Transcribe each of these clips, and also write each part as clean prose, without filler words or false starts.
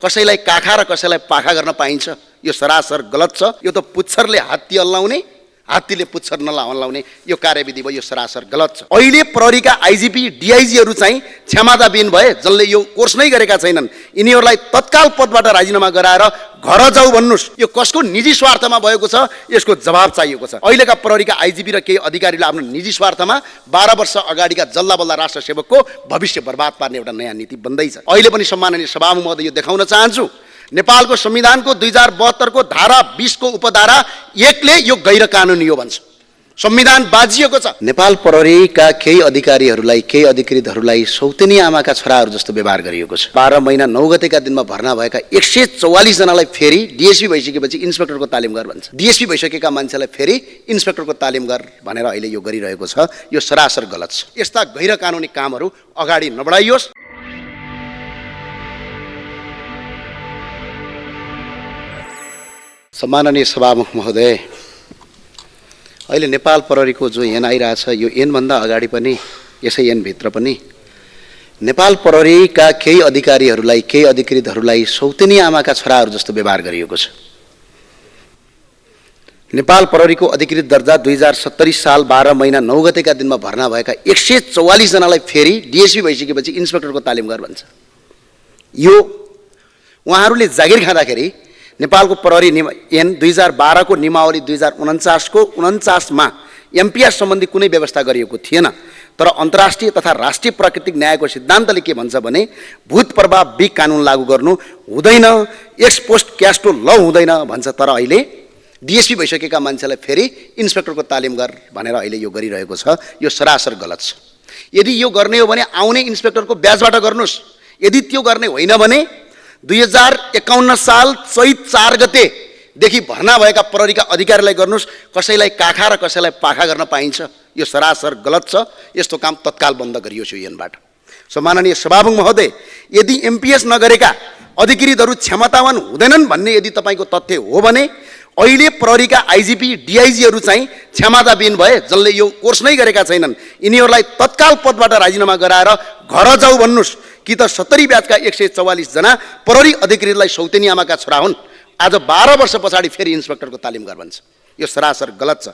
कसैलाई काखा र कसैलाई पाखा गर्न पाइन्छ, यो सरासर गलत छ। यो त पुच्छरले हात्ती हल्लाउने, हात्तीले पुच्छर नहल्लाउने यो कार्यविधि भयो, यो सरासर गलत छ। अहिले प्रहरीका आइजिपी डिआइजीहरू चाहिँ क्षमताविहीन भए, जसले यो कोर्स नै गरेका छैनन्, यिनीहरूलाई तत्काल पदबाट राजीनामा गराएर घर जाऊ भन्नुस्। यो कसको निजी स्वार्थमा भएको छ, यसको जवाब चाहिएको छ। अहिलेका प्रहरीका आइजिपी र केही अधिकारीले आफ्नो निजी स्वार्थमा 12 वर्ष अगाडिका जल्ला बल्ला राष्ट्र सेवकको भविष्य बर्बाद पार्ने एउटा नयाँ नीति बन्दैछ। अहिले पनि सम्माननीय सभामुख महोदय यो देखाउन चाहन्छु, नेपालको संविधानको 2072 को धारा 20 को उपधारा 1 ले यो गैर कानुनी हो भन्छ। संविधान बाजिएको छ। नेपाल प्रहरीका केही अधिकारीहरूलाई, केही अधिकृतहरूलाई सौतेनी आमाका छोराहरू जस्तो व्यवहार गरिएको छ। 12 महिना 9 गतेका दिनमा भर्ना भएका 144 जनालाई फेरि डिएसपी भइसकेपछि इन्स्पेक्टरको तालिम गर भन्छ। डिएसपी भइसकेका मान्छेलाई फेरि इन्स्पेक्टरको तालिम गर भनेर अहिले यो गरिरहेको छ। यो सरासर गलत छ। यस्ता गैर कानुनी कामहरू अगाडि नबढाइयोस्। सम्माननीय सभामुख महोदय, अहिले नेपाल प्रहरीको जो ऐन आइरहेछ, यो ऐनभन्दा अगाडि पनि, यसै ऐनभित्र पनि नेपाल प्रहरीका केही अधिकारीहरूलाई, केही अधिकृतहरूलाई सौतेनी आमाका छोराहरू जस्तो व्यवहार गरिएको छ। नेपाल प्रहरीको अधिकृत दर्जा 2070 साल 12 महिना 9 गतेका दिनमा भर्ना भएका 144 जनालाई फेरि डिएसपी भइसकेपछि इन्स्पेक्टरको तालिम गर भन्छ। यो उहाँहरूले जागिर खाँदाखेरि नेपालको प्रहरी ऐन 2012 को नियमावली 2049 को 49 मा एमपीएस सम्बन्धी कुनै व्यवस्था गरिएको थिएन। तर अन्तर्राष्ट्रिय तथा राष्ट्रिय प्राकृतिक न्यायको सिद्धान्तले के भन्छ भने भूत प्रभाव बिग कानुन लागू गर्नु हुँदैन, एक्स पोस्ट क्यास्टो ल हुँदैन भन्छ। तर अहिले डिएसपी भइसकेका मान्छेलाई फेरि इन्स्पेक्टरको तालिम गर भनेर अहिले यो गरिरहेको छ। यो सरासर गलत छ। यदि यो गर्ने हो भने आउने इन्स्पेक्टरको ब्याजबाट गर्नुस्। यदि त्यो गर्ने होइन भने 2051 साल चैत 4 गतेदेखि भर्ना भएका प्रहरीका अधिकारीलाई गर्नुस्। कसैलाई काखा र कसैलाई पाखा गर्न पाइन्छ, यो सरासर गलत छ। यस्तो काम तत्काल बन्द गरियोस् यो ऐनबाट। सम्माननीय सभामुख महोदय, यदि एमपीएस नगरेका अधिकृतहरू क्षमतावान हुँदैनन् भन्ने यदि तपाईँको तथ्य हो भने अहिले प्रहरीका आइजिपी डिआइजीहरू चाहिँ क्षमताविहीन भए, जसले यो कोर्स नै गरेका छैनन्, यिनीहरूलाई तत्काल पदबाट राजीनामा गराएर घर जाऊ भन्नुस्। कि त 70 ब्याचका 144 जना प्रहरी अधिकृतलाई सौतेनी आमाका छोरा हुन्, आज 12 वर्ष पछाडि फेरि इन्स्पेक्टरको तालिम गर भन्छ। यो सरासर गलत छ।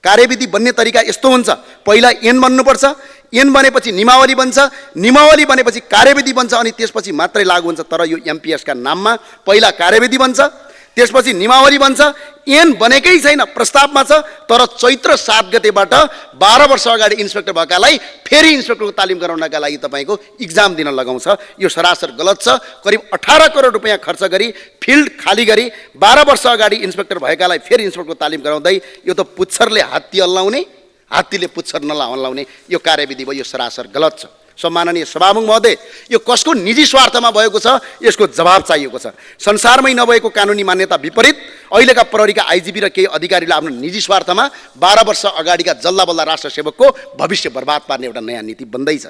कार्यविधि बन्ने तरिका यस्तो हुन्छ, पहिला ऐन बन्नुपर्छ, ऐन बनेपछि नियमावली बन्छ, नियमावली बनेपछि कार्यविधि बन्छ, अनि त्यसपछि मात्रै लागू हुन्छ। तर यो एमपीएसका नाममा पहिला कार्यविधि बन्छ, त्यसपछि नियमावली बन्छ। ऐन बनेकै छैन, प्रस्तावमा छ। तर चैत्र 7 गतेबाट 12 वर्ष अगाडि इन्स्पेक्टर भएकालाई फेरि इन्स्पेक्टरको तालिम गराउनका लागि तपाईँको इक्जाम दिन लगाउँछ। यो सरासर गलत छ। करिब 18 करोड रुपियाँ खर्च गरी फिल्ड खाली गरी 12 वर्ष अगाडि इन्स्पेक्टर भएकालाई फेरि इन्स्पेक्टरको तालिम गराउँदै यो त पुच्छरले हात्ती हल्लाउने, हात्तीले पुच्छर नहल्लाउने यो कार्यविधि भयो, यो सरासर गलत छ। सम्माननीय सभामुख महोदय, यो कसको निजी स्वार्थमा भएको छ, यसको जवाब चाहिएको छ। संसारमै नभएको कानुनी मान्यता विपरीत अहिलेका प्रहरीका आइजिपी र केही अधिकारीले आफ्नो निजी स्वार्थमा 12 वर्ष अगाडिका जल्ला बल्ला राष्ट्र सेवकको भविष्य बर्बाद पार्ने एउटा नयाँ नीति बन्दैछ।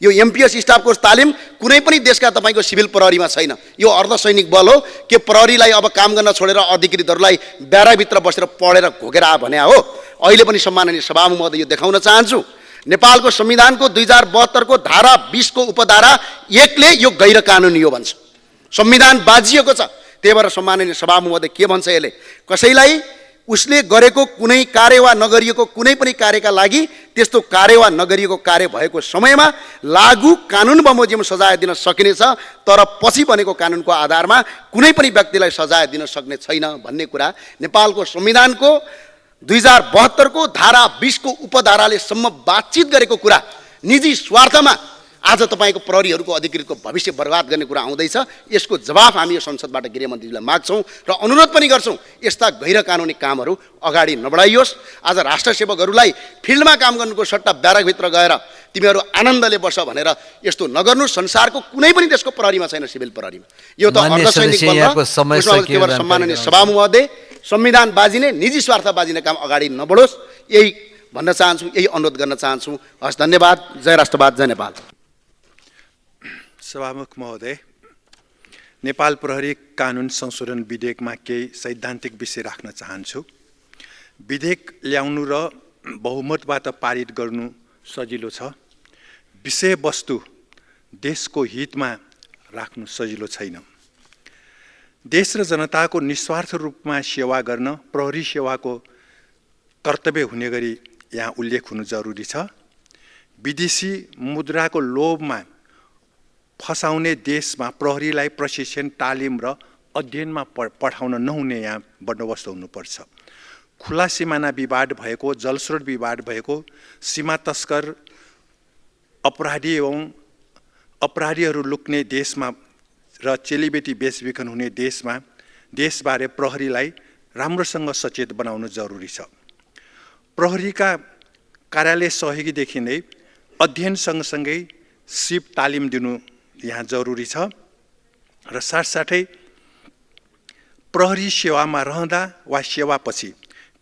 यो एमपीएस स्टाफको तालिम कुनै पनि देशका तपाईँको सिभिल प्रहरीमा छैन। यो अर्धसैनिक बल हो के प्रहरीलाई अब काम गर्न छोडेर अधिकृतहरूलाई ब्याराभित्र बसेर पढेर घोकेर आ भने हो। अहिले पनि सम्माननीय सभामुख महोदय यो देखाउन चाहन्छु, नेपालको संविधानको 2072 को धारा 20 को उपधारा 1 ले यो गैर कानुनी हो भन्छ। संविधान बाजिएको छ। त्यही भएर सम्माननीय सभामुख महोदय के भन्छ, यसले कसैलाई उसले गरेको कुनै कार्य वा नगरिएको कुनै पनि कार्यका लागि त्यस्तो कार्य वा नगरिएको कार्य भएको समयमा लागू कानुन बमोजिम सजाय दिन सकिनेछ, तर पछि बनेको कानुनको आधारमा कुनै पनि व्यक्तिलाई सजाय दिन सक्ने छैन भन्ने कुरा नेपालको संविधानको 2072 को धारा 20 को उपधाराले सम्म बातचित गरेको कुरा निजी स्वार्थमा आज तपाईँको प्रहरीहरूको अधिकृतको भविष्य बर्बाद गर्ने कुरा आउँदैछ। यसको जवाफ हामी यो संसदबाट गृहमन्त्रीजीलाई माग्छौँ र अनुरोध पनि गर्छौँ, यस्ता गैर कानुनी कामहरू अगाडि नबढाइयोस्। आज राष्ट्र सेवकहरूलाई फिल्डमा काम गर्नुको सट्टा ब्यारकभित्र गएर तिमीहरू आनन्दले बस भनेर यस्तो नगर्नु। संसारको कुनै पनि देशको प्रहरीमा छैन, सिभिल प्रहरीमा। यो त अर्धसैनिक बल। सम्माननीय सभामुख महोदय, संविधान बाजिने, निजी स्वार्थ बाजिने काम अगाडि नबढोस्, यही भन्न चाहन्छु, यही अनुरोध गर्न चाहन्छु। हस्, धन्यवाद। जय राष्ट्रवाद, जय नेपाल। सभामुख महोदय, नेपाल प्रहरी कानुन संशोधन विधेयकमा केही सैद्धान्तिक विषय राख्न चाहन्छु। विधेयक ल्याउनु र बहुमतबाट पारित गर्नु सजिलो छ, विषयवस्तु देशको हितमा राख्नु सजिलो छैन। देश र जनताको निस्वार्थ रूपमा सेवा गर्न प्रहरी सेवाको कर्तव्य हुने गरी यहाँ उल्लेख हुनु जरुरी छ। विदेशी मुद्राको लोभमा फसाउने देशमा प्रहरीलाई प्रशिक्षण, तालिम र अध्ययनमा पठाउन नहुने यहाँ बन्दोबस्त हुनुपर्छ। खुला सिमाना विवाद भएको, जलस्रोत विवाद भएको, सीमा तस्कर अपराधी एवं अपराधीहरू लुक्ने देशमा र चेलीबेटी बेचबिखन हुने देशमा देशबारे प्रहरीलाई राम्रोसँग सचेत बनाउनु जरुरी छ। प्रहरीका कार्यालय सहयोगीदेखि नै अध्ययन सँगसँगै सिप तालिम दिनु यहाँ जरुरी छ र साथसाथै प्रहरी सेवामा रहँदा वा सेवापछि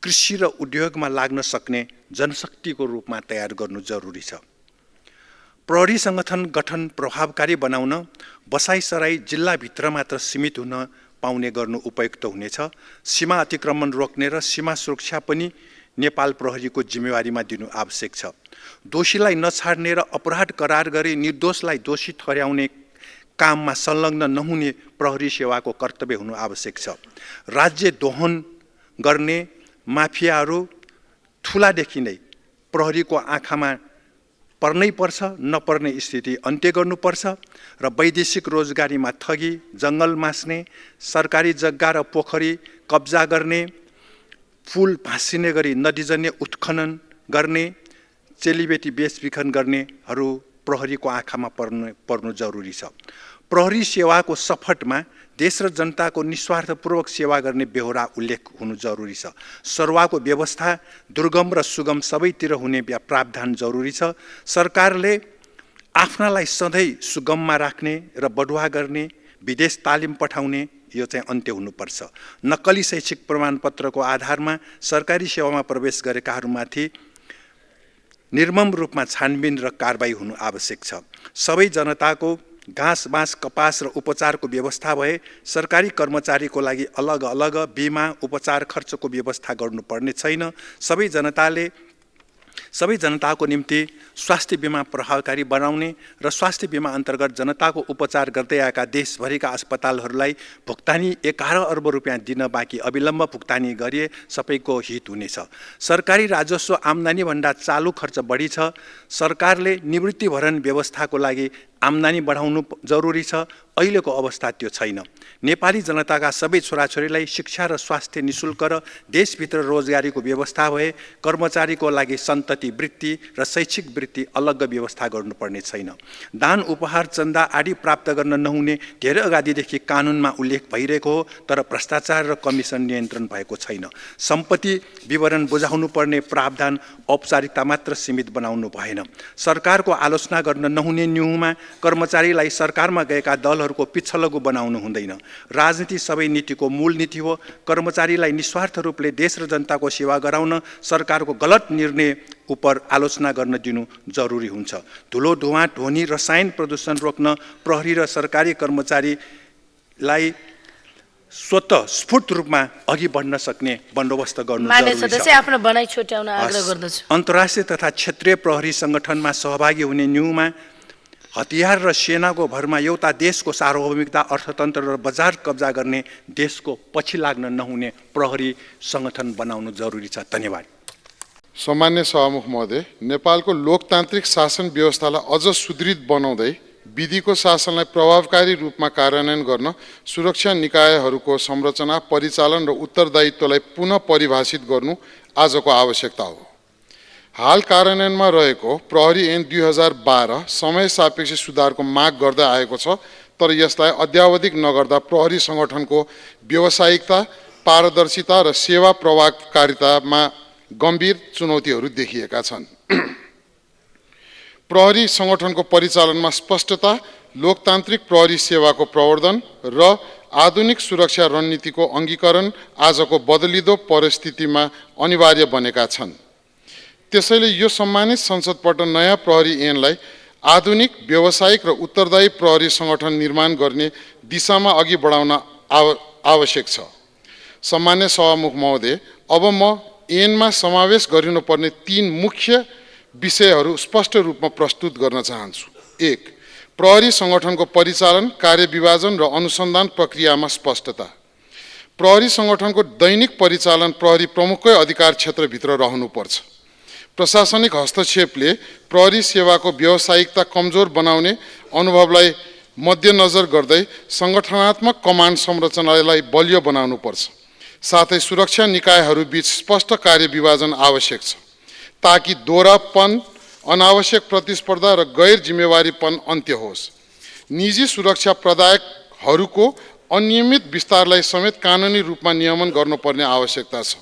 कृषि र उद्योगमा लाग्न सक्ने जनशक्तिको रूपमा तयार गर्नु जरुरी छ। प्रहरी संगठन गठन प्रभावकारी बनाउन बसाइसराई जिल्लाभित्र मात्र सीमित हुन पाउने गर्नु उपयुक्त हुनेछ। सीमा अतिक्रमण रोक्ने र सीमा सुरक्षा पनि नेपाल प्रहरीको जिम्मेवारीमा दिनु आवश्यक छ। दोषीलाई नछाड्ने र अपराध करार गरी निर्दोषलाई दोषी ठहर्याउने काममा संलग्न नहुने प्रहरी सेवाको कर्तव्य हुनु आवश्यक छ। राज्य दोहन गर्ने माफियाहरू ठुलादेखि नै प्रहरीको आँखामा पर्नै पर्छ, नपर्ने स्थिति अन्त्य गर्नुपर्छ र वैदेशिक रोजगारीमा ठगी, जङ्गल मास्ने, सरकारी जग्गा र पोखरी कब्जा गर्ने, पुल भाँसिने गरी नदीजन्य उत्खनन गर्ने, चेलीबेटी बेचबिखन गर्नेहरू प्रहरीको आँखामा पर्नु जरुरी छ। प्रहरी सेवाको सफटमा देश र जनताको निस्वार्थपूर्वक सेवा गर्ने बेहोरा उल्लेख हुनु जरुरी छ। सरुवाको व्यवस्था दुर्गम र सुगम सबैतिर हुने प्रावधान जरुरी छ। सरकारले आफ्नालाई सधैँ सुगममा राख्ने र बढुवा गर्ने, विदेश तालिम पठाउने यो चाहिँ अन्त्य हुनुपर्छ। नक्कली शैक्षिक प्रमाणपत्रको आधारमा सरकारी सेवामा प्रवेश गरेकाहरूमाथि निर्मम रूपमा छानबिन र कारबाही हुनु आवश्यक छ। सबै जनताको घाँस बाँस कपास र उपचारको व्यवस्था भए सरकारी कर्मचारीको लागि अलग अलग बिमा उपचार खर्चको व्यवस्था गर्नुपर्ने छैन। सबै जनताको निम्ति स्वास्थ्य बिमा प्रभावकारी बनाउने र स्वास्थ्य बिमा अन्तर्गत जनताको उपचार गर्दै आएका देशभरिका अस्पतालहरूलाई भुक्तानी 11 अर्ब रुपियाँ दिन बाँकी अविलम्ब भुक्तानी गरिए सबैको हित हुनेछ। सरकारी राजस्व आम्दानीभन्दा चालु खर्च बढी छ। सरकारले निवृत्तिभरण व्यवस्थाको लागि आम्दानी बढाउनु जरुरी छ। अहिलेको अवस्था त्यो छैन। नेपाली जनताका सबै छोराछोरीलाई शिक्षा र स्वास्थ्य निशुल्क र देशभित्र रोजगारीको व्यवस्था भए कर्मचारीको लागि सन्तति वृत्ति र शैक्षिक वृत्ति अलग व्यवस्था गर्नुपर्ने छैन। दान उपहार चन्दा आदि प्राप्त गर्न नहुने धेरै अगाडिदेखि कानुनमा उल्लेख भइरहेको हो, तर भ्रष्टाचार र कमिसन नियन्त्रण भएको छैन। सम्पत्ति विवरण बुझाउनु पर्ने प्रावधान औपचारिकता मात्र सीमित बनाउनु भएन। सरकारको आलोचना गर्न नहुने न्युमा कर्मचारीलाई सरकारमा गएका दलहरूको पिछलगु बनाउनु हुँदैन। राजनीति सबै नीतिको मूल नीति हो। कर्मचारीलाई निस्वार्थ रूपले देश र जनताको सेवा गराउन सरकारको गलत निर्णय उपर आलोचना गर्न दिनु जरुरी हुन्छ। धुलो धुवाँ ध्वनि रसायन प्रदूषण रोक्न प्रहरी र सरकारी कर्मचारीलाई स्वतः स्फूर्त रूपमा अघि बढ्न सक्ने बन्दोबस्त गर्नु जरुरी छ। आफ्नो बनाइ छुट्याउन आग्रह गर्दछु। अन्तर्राष्ट्रिय तथा क्षेत्रीय प्रहरी संगठनमा सहभागी हुने न्युमा हतियार र सेनाको भरमा एउटा देशको सार्वभौमिकता, अर्थतन्त्र र बजार कब्जा गर्ने देशको पछि लाग्न नहुने प्रहरी संगठन बनाउनु जरुरी छ। धन्यवाद। सम्मान्य सभामुख महोदय, नेपालको लोकतान्त्रिक शासन व्यवस्थालाई अझ सुदृढ बनाउँदै विधिको शासनलाई प्रभावकारी रूपमा कार्यान्वयन गर्न सुरक्षा निकायहरूको संरचना, परिचालन र उत्तरदायित्वलाई पुनः परिभाषित गर्नु आजको आवश्यकता हो। हाल कार्यान्वयनमा रहेको प्रहरी ऐन 2012 समय सापेक्ष सुधारको माग गर्दै आएको छ, तर यसलाई अद्यावधिक नगर्दा प्रहरी संगठनको व्यावसायिकता, पारदर्शिता र सेवा प्रभावकारितामा गम्भीर चुनौतीहरू देखिएका छन्। प्रहरी संगठनको परिचालनमा स्पष्टता, लोकतान्त्रिक प्रहरी सेवाको प्रवर्धन र आधुनिक सुरक्षा रणनीतिको अङ्गीकरण आजको बदलिदो परिस्थितिमा अनिवार्य बनेका छन्। त्यसैले यो सम्मानित संसदबाट नयाँ प्रहरी ऐनलाई आधुनिक, व्यावसायिक र उत्तरदायी प्रहरी संगठन निर्माण गर्ने दिशामा अघि बढाउन आवश्यक छ। सम्मान्य सभामुख महोदय, अब म ऐनमा समावेश गरिनुपर्ने 3 मुख्य विषयहरू स्पष्ट रूपमा प्रस्तुत गर्न चाहन्छु। 1. प्रहरी सङ्गठनको परिचालन, कार्यविभाजन र अनुसन्धान प्रक्रियामा स्पष्टता। प्रहरी सङ्गठनको दैनिक परिचालन प्रहरी प्रमुखकै अधिकार क्षेत्रभित्र रहनुपर्छ। प्रशासनिक हस्तक्षेपले प्रहरी सेवाको व्यावसायिकता कमजोर बनाउने अनुभवलाई मध्यनजर गर्दै सङ्गठनात्मक कमान्ड संरचनालाई बलियो बनाउनुपर्छ। साथै सुरक्षा निकायहरूबीच स्पष्ट कार्यविभाजन आवश्यक छ ताकि दोहरापन, अनावश्यक प्रतिस्पर्धा र गैर जिम्मेवारीपन अन्त्य होस्। निजी सुरक्षा प्रदायकहरूको अनियमित विस्तारलाई समेत कानुनी रूपमा नियमन गर्नुपर्ने आवश्यकता छ।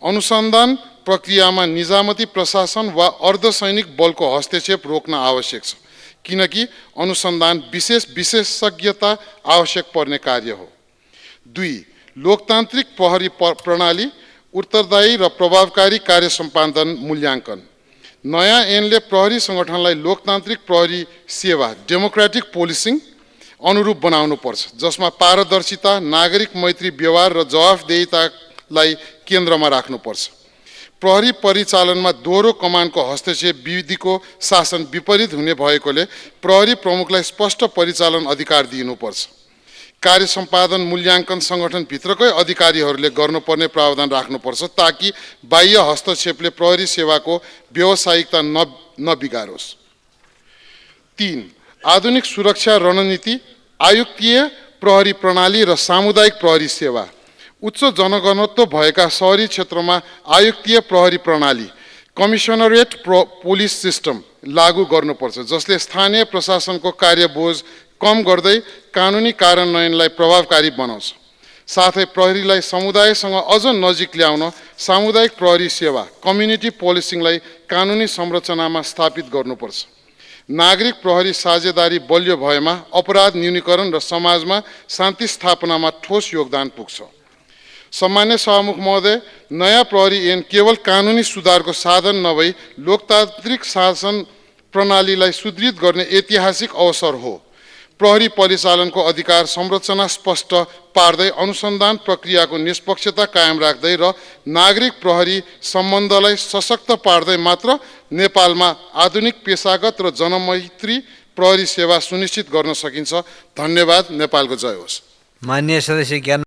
अनुसन्धान प्रक्रियामा निजामती प्रशासन वा अर्धसैनिक बलको हस्तक्षेप रोक्न आवश्यक छ, किनकि अनुसन्धान विशेषज्ञता आवश्यक पर्ने कार्य हो। 2. लोकतान्त्रिक प्रहरी प्रणाली, उत्तरदायी र प्रभावकारी कार्य सम्पादन मूल्याङ्कन। नयाँ ऐनले प्रहरी सङ्गठनलाई लोकतान्त्रिक प्रहरी सेवा डेमोक्रेटिक पोलिसिङ अनुरूप बनाउनुपर्छ, जसमा पारदर्शिता, नागरिक मैत्री व्यवहार र जवाफदेहितालाई केन्द्रमा राख्नुपर्छ। प्रहरी परिचालनमा दोहोरो कमानको हस्तक्षेप विधिको शासन विपरीत हुने भएकोले प्रहरी प्रमुखलाई स्पष्ट परिचालन अधिकार दिनुपर्छ। कार्य सम्पादन मूल्याङ्कन सङ्गठनभित्रकै अधिकारीहरूले गर्नुपर्ने प्रावधान राख्नुपर्छ ताकि बाह्य हस्तक्षेपले प्रहरी सेवाको व्यावसायिकता नबिगारोस्। 3. आधुनिक सुरक्षा रणनीति, आयुक्तीय प्रहरी प्रणाली र सामुदायिक प्रहरी सेवा। उच्च जनघनत्व भएका शहरी क्षेत्रमा आयुक्तीय प्रहरी प्रणाली, कमिसनरेट पुलिस सिस्टम लागू गर्नुपर्छ, जसले स्थानीय प्रशासनको कार्यबोझ कम गर्दै कानुनी कार्यान्वयनलाई प्रभावकारी बनाउँछ। साथै प्रहरीलाई समुदायसँग अझ नजिक ल्याउन सामुदायिक प्रहरी सेवा, कम्युनिटी पोलिसिङलाई कानुनी संरचनामा स्थापित गर्नुपर्छ। नागरिक प्रहरी साझेदारी बलियो भएमा अपराध न्यूनीकरण र समाजमा शान्ति स्थापनामा ठोस योगदान पुग्छ। सम्मान्य सभामुख महोदय, नयाँ प्रहरी ऐन केवल कानुनी सुधारको साधन नभई लोकतान्त्रिक शासन प्रणालीलाई सुदृढ गर्ने ऐतिहासिक अवसर हो। प्रहरी परिचालनको अधिकार संरचना स्पष्ट पार्दै, अनुसन्धान प्रक्रियाको निष्पक्षता कायम राख्दै र नागरिक प्रहरी सम्बन्धलाई सशक्त पार्दै मात्र नेपालमा आधुनिक पेशागत र जनमैत्री प्रहरी सेवा सुनिश्चित गर्न सकिन्छ। धन्यवाद। नेपालको जय होस्। माननीय सदस्य ज्ञान